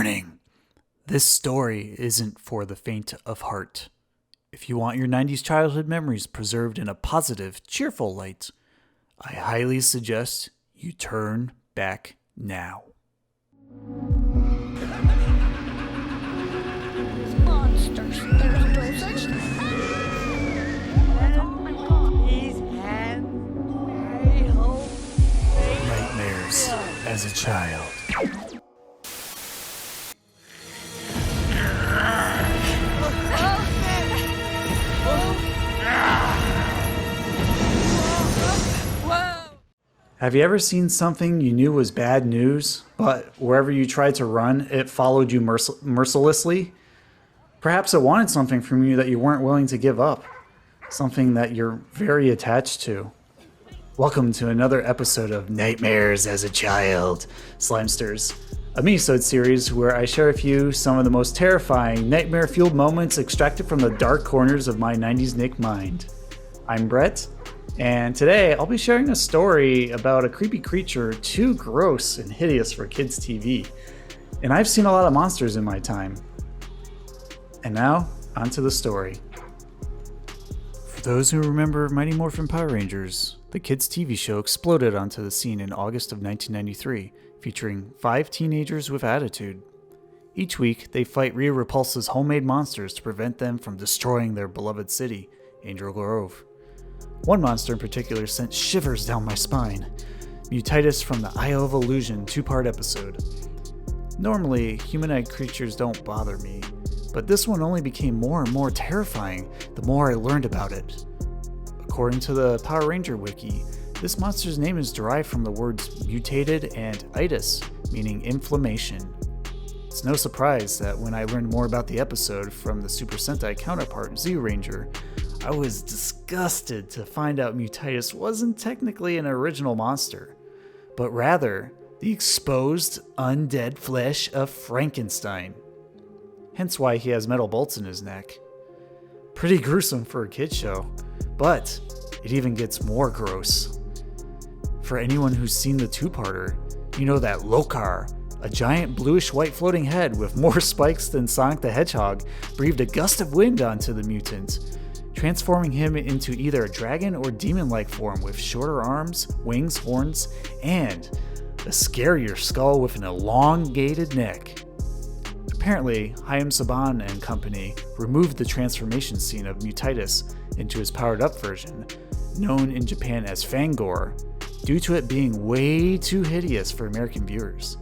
Warning! This story isn't for the faint of heart. If you want your 90s childhood memories preserved in a positive, cheerful light, I highly suggest you turn back now. Monsters. There's no such thing. Oh my god. These hands. I hope. Nightmares as a child. Have you ever seen something you knew was bad news, but wherever you tried to run, it followed you mercilessly? Perhaps it wanted something from you that you weren't willing to give up, something that you're very attached to. Welcome to another episode of Nightmares as a Child, Zombsters, a minisode series where I share with you some of the most terrifying, nightmare-fueled moments extracted from the dark corners of my 90s Nick mind. I'm Brett, and today I'll be sharing a story about a creepy creature too gross and hideous for kids' TV. And I've seen a lot of monsters in my time. And now, onto the story. For those who remember Mighty Morphin Power Rangers, the kids' TV show exploded onto the scene in August of 1993, featuring 5 teenagers with attitude. Each week, they fight Rita Repulsa's homemade monsters to prevent them from destroying their beloved city, Angel Grove. One monster in particular sent shivers down my spine. Mutitus from the Isle of Illusion 2-part episode. Normally, humanoid creatures don't bother me, but this one only became more and more terrifying the more I learned about it. According to the Power Ranger wiki, this monster's name is derived from the words mutated and itis, meaning inflammation. It's no surprise that when I learned more about the episode from the Super Sentai counterpart Zyuranger, I was disgusted to find out Mutitus wasn't technically an original monster, but rather the exposed, undead flesh of Frankenstein. Hence why he has metal bolts in his neck. Pretty gruesome for a kid's show, but it even gets more gross. For anyone who's seen the 2-parter, you know that Lokar, a giant bluish-white floating head with more spikes than Sonic the Hedgehog, breathed a gust of wind onto the mutant, transforming him into either a dragon or demon-like form with shorter arms, wings, horns, and a scarier skull with an elongated neck. Apparently, Hayam Saban and company removed the transformation scene of Mutitus into his powered-up version, known in Japan as Fangor, due to it being way too hideous for American viewers.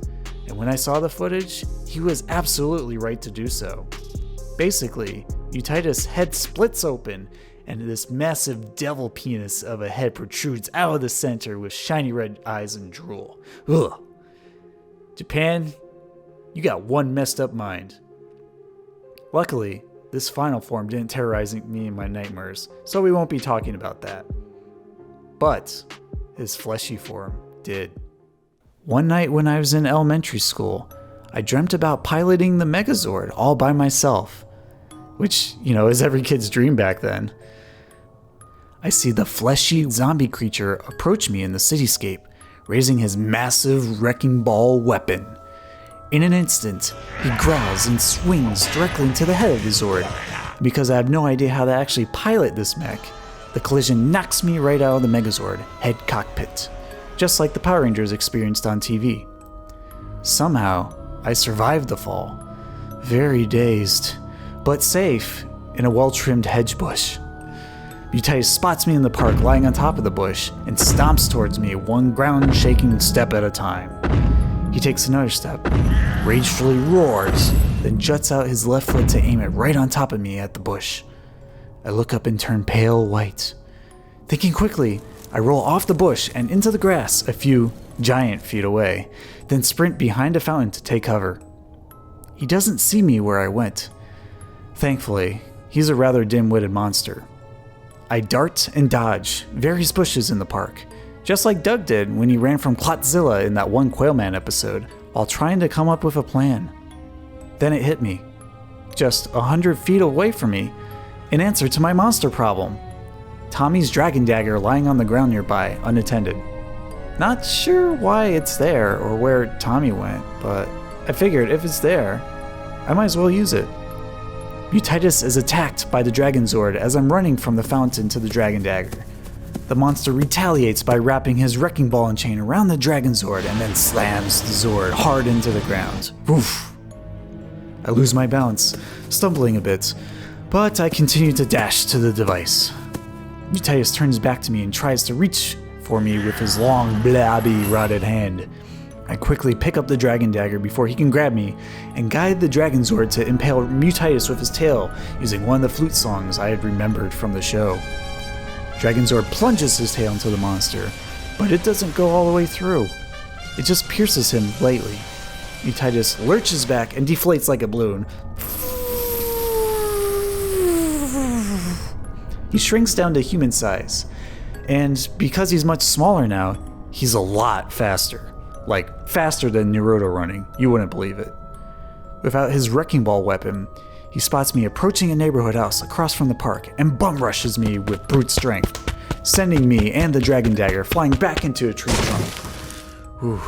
And when I saw the footage, he was absolutely right to do so. Basically, Mutitus' head splits open, and this massive devil penis of a head protrudes out of the center with shiny red eyes and drool. Ugh. Japan, you got one messed up mind. Luckily, this final form didn't terrorize me in my nightmares, so we won't be talking about that. But his fleshy form did. One night when I was in elementary school, I dreamt about piloting the Megazord all by myself. Which, is every kid's dream back then. I see the fleshy zombie creature approach me in the cityscape, raising his massive wrecking ball weapon. In an instant, he growls and swings directly into the head of the Zord. Because I have no idea how to actually pilot this mech, the collision knocks me right out of the Megazord head cockpit, just like the Power Rangers experienced on TV. Somehow, I survived the fall, very dazed, but safe in a well-trimmed hedge bush. Mutitus spots me in the park lying on top of the bush and stomps towards me one ground-shaking step at a time. He takes another step, ragefully roars, then juts out his left foot to aim it right on top of me at the bush. I look up and turn pale white. Thinking quickly, I roll off the bush and into the grass a few giant feet away, then sprint behind a fountain to take cover. He doesn't see me where I went. Thankfully, he's a rather dim-witted monster. I dart and dodge various bushes in the park, just like Doug did when he ran from Clotzilla in that one Quailman episode, while trying to come up with a plan. Then it hit me. Just 100 feet away from me, an answer to my monster problem. Tommy's dragon dagger lying on the ground nearby, unattended. Not sure why it's there or where Tommy went, but I figured if it's there, I might as well use it. Mutitus is attacked by the Dragon Zord as I'm running from the fountain to the Dragon Dagger. The monster retaliates by wrapping his wrecking ball and chain around the Dragon Zord and then slams the Zord hard into the ground. Oof. I lose my balance, stumbling a bit, but I continue to dash to the device. Mutitus turns back to me and tries to reach for me with his long, blobby, rotted hand. I quickly pick up the Dragon Dagger before he can grab me and guide the Dragon Zord to impale Mutitus with his tail using one of the flute songs I had remembered from the show. Dragon Zord plunges his tail into the monster, but it doesn't go all the way through. It just pierces him lightly. Mutitus lurches back and deflates like a balloon. He shrinks down to human size, and because he's much smaller now, he's a lot faster. Like, faster than Naruto running. You wouldn't believe it. Without his wrecking ball weapon, he spots me approaching a neighborhood house across from the park and bum rushes me with brute strength, sending me and the Dragon Dagger flying back into a tree trunk. Whew.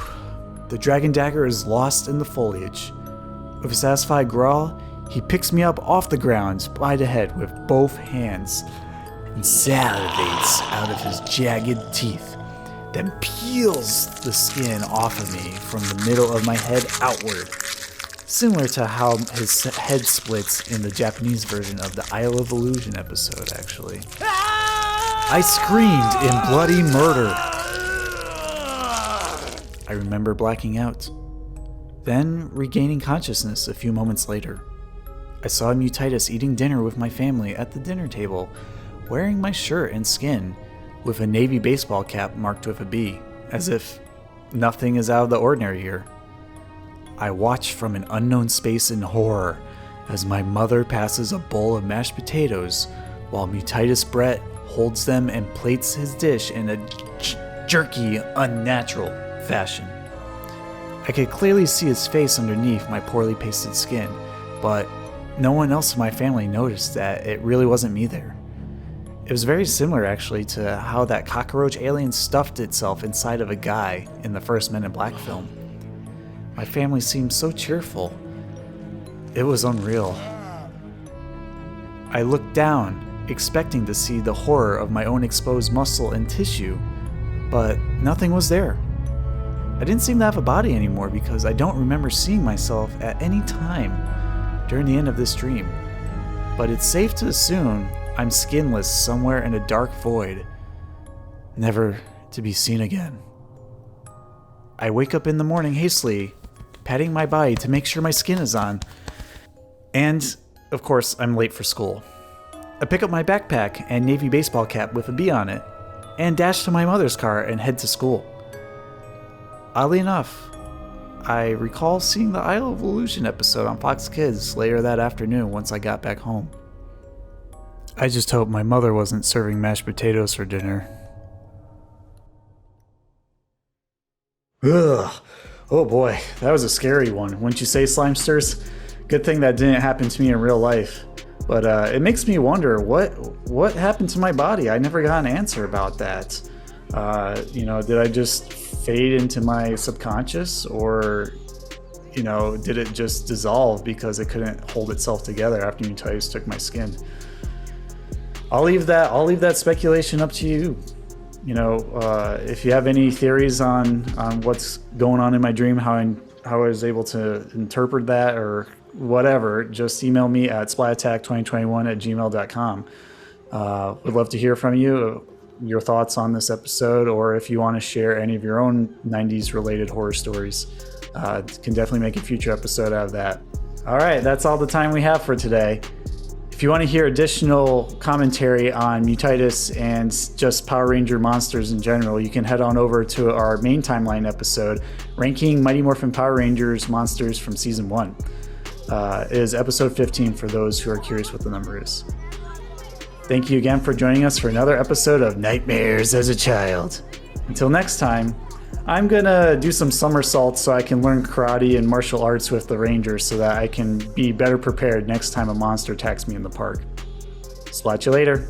The Dragon Dagger is lost in the foliage. With a satisfied growl, he picks me up off the ground by the head with both hands and salivates out of his jagged teeth, then peels the skin off of me from the middle of my head outward, similar to how his head splits in the Japanese version of the Isle of Illusion episode, actually. I screamed in bloody murder. I remember blacking out, then regaining consciousness a few moments later. I saw Mutitus eating dinner with my family at the dinner table, wearing my shirt and skin, with a navy baseball cap marked with a B, as if nothing is out of the ordinary here. I watch from an unknown space in horror as my mother passes a bowl of mashed potatoes while Mutitus Brett holds them and plates his dish in a jerky, unnatural fashion. I could clearly see his face underneath my poorly pasted skin, but no one else in my family noticed that it really wasn't me there. It was very similar, actually, to how that cockroach alien stuffed itself inside of a guy in the first Men in Black film. My family seemed so cheerful. It was unreal. I looked down, expecting to see the horror of my own exposed muscle and tissue, but nothing was there. I didn't seem to have a body anymore because I don't remember seeing myself at any time during the end of this dream. But it's safe to assume I'm skinless somewhere in a dark void, never to be seen again. I wake up in the morning hastily, patting my body to make sure my skin is on. And, of course, I'm late for school. I pick up my backpack and navy baseball cap with a B on it, and dash to my mother's car and head to school. Oddly enough, I recall seeing the Isle of Illusion episode on Fox Kids later that afternoon once I got back home. I just hope my mother wasn't serving mashed potatoes for dinner. Ugh. Oh boy, that was a scary one. Wouldn't you say, Slimesters? Good thing that didn't happen to me in real life. But it makes me wonder, what happened to my body? I never got an answer about that. Did I just fade into my subconscious, or did it just dissolve because it couldn't hold itself together after Mutitus took my skin? I'll leave that speculation up to you. If you have any theories on what's going on in my dream, how I was able to interpret that or whatever, just email me at splatattack2021@gmail.com. Would love to hear from you, your thoughts on this episode, or if you want to share any of your own 90s related horror stories. Can definitely make a future episode out of that. All right, that's all the time we have for today. If you want to hear additional commentary on Mutitus and just Power Ranger monsters in general, you can head on over to our main timeline episode, ranking Mighty Morphin Power Rangers monsters from Season 1. It is episode 15 for those who are curious what the number is. Thank you again for joining us for another episode of Nightmares as a Child. Until next time, I'm gonna do some somersaults so I can learn karate and martial arts with the Rangers so that I can be better prepared next time a monster attacks me in the park. Splat you later.